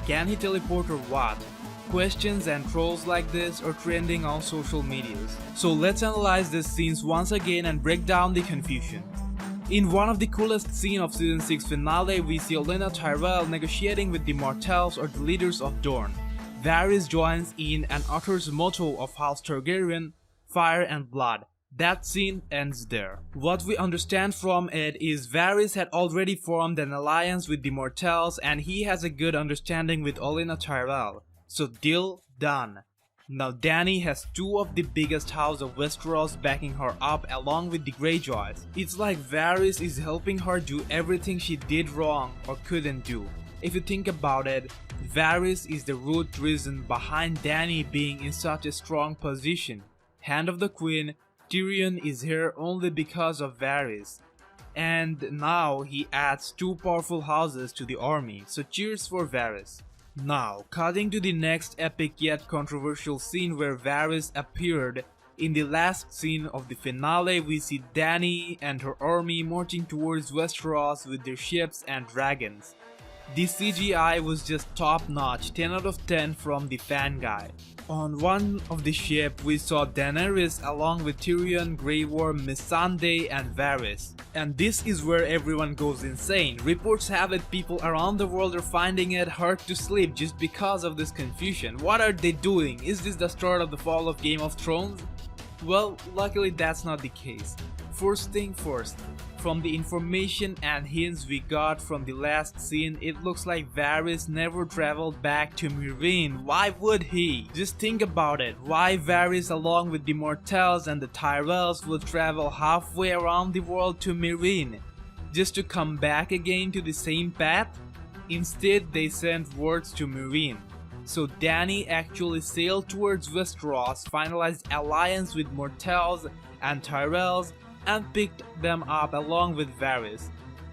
Can he teleport or what? Questions and trolls like this are trending on social medias. So let's analyze these scenes once again and break down the confusion. In one of the coolest scenes of Season 6 finale, we see Olenna Tyrell negotiating with the Mortals or the leaders of Dorne. Varys joins in and utters the motto of House Targaryen, fire and blood. That scene ends there. What we understand from it is Varys had already formed an alliance with the Mortals and he has a good understanding with Olenna Tyrell. So deal done. Now Dany has two of the biggest houses of Westeros backing her up along with the Greyjoys. It's like Varys is helping her do everything she did wrong or couldn't do. If you think about it, Varys is the root reason behind Dany being in such a strong position. Hand of the Queen, Tyrion is here only because of Varys. And now he adds two powerful houses to the army, so cheers for Varys. Now, cutting to the next epic yet controversial scene where Varys appeared. In the last scene of the finale, we see Dany and her army marching towards Westeros with their ships and dragons. The CGI was just top notch, 10 out of 10 from the fan guy. On one of the ships, we saw Daenerys along with Tyrion, Grey Worm, Missandei and Varys. And this is where everyone goes insane. Reports have it people around the world are finding it hard to sleep just because of this confusion. What are they doing? Is this the start of the fall of Game of Thrones? Well, luckily that's not the case. First thing first, from the information and hints we got from the last scene, it looks like Varys never traveled back to Meereen. Why would he? Just think about it. Why Varys along with the Mortals and the Tyrells would travel halfway around the world to Meereen? Just to come back again to the same path? Instead, they sent words to Meereen. So Dany actually sailed towards Westeros, finalized alliance with Mortals and Tyrells, and picked them up along with Varys.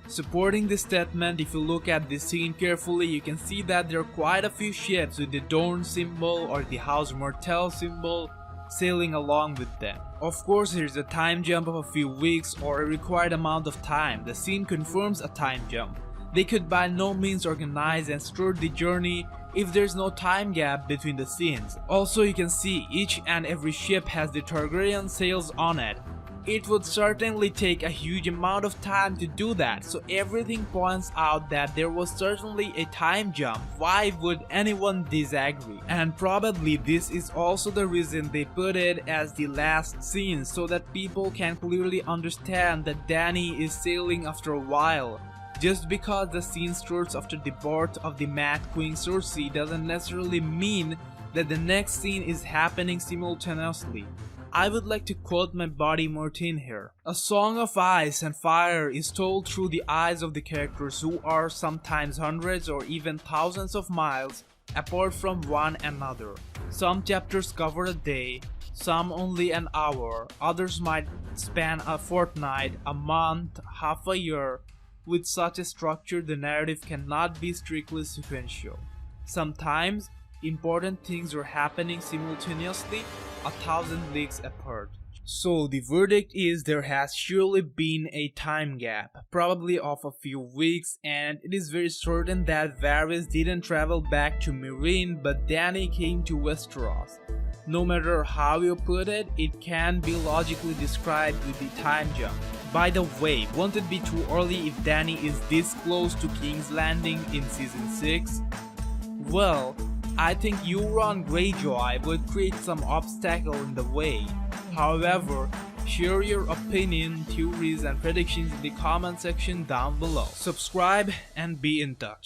Supporting this statement, if you look at this scene carefully, you can see that there are quite a few ships with the Dorne symbol or the House Mortel symbol sailing along with them. Of course, there's a time jump of a few weeks or a required amount of time. The scene confirms a time jump. They could by no means organize and start the journey if there's no time gap between the scenes. Also, you can see each and every ship has the Targaryen sails on it. It would certainly take a huge amount of time to do that, so everything points out that there was certainly a time jump. Why would anyone disagree? And probably this is also the reason they put it as the last scene, so that people can clearly understand that Dany is sailing after a while. Just because the scene starts after the birth of the Mad Queen Cersei doesn't necessarily mean that the next scene is happening simultaneously. I would like to quote my buddy Martin here. A song of ice and fire is told through the eyes of the characters who are sometimes hundreds or even thousands of miles apart from one another. Some chapters cover a day, some only an hour, others might span a fortnight, a month, half a year. With such a structure, the narrative cannot be strictly sequential. Sometimes, important things are happening simultaneously, 1,000 leagues apart. So the verdict is there has surely been a time gap, probably of a few weeks, and it is very certain that Varys didn't travel back to Meereen but Dany came to Westeros. No matter how you put it, it can be logically described with the time jump. By the way, won't it be too early if Dany is this close to King's Landing in Season 6? Well, I think Euron Greyjoy would create some obstacle in the way. However, share your opinion, theories and predictions in the comment section down below. Subscribe and be in touch.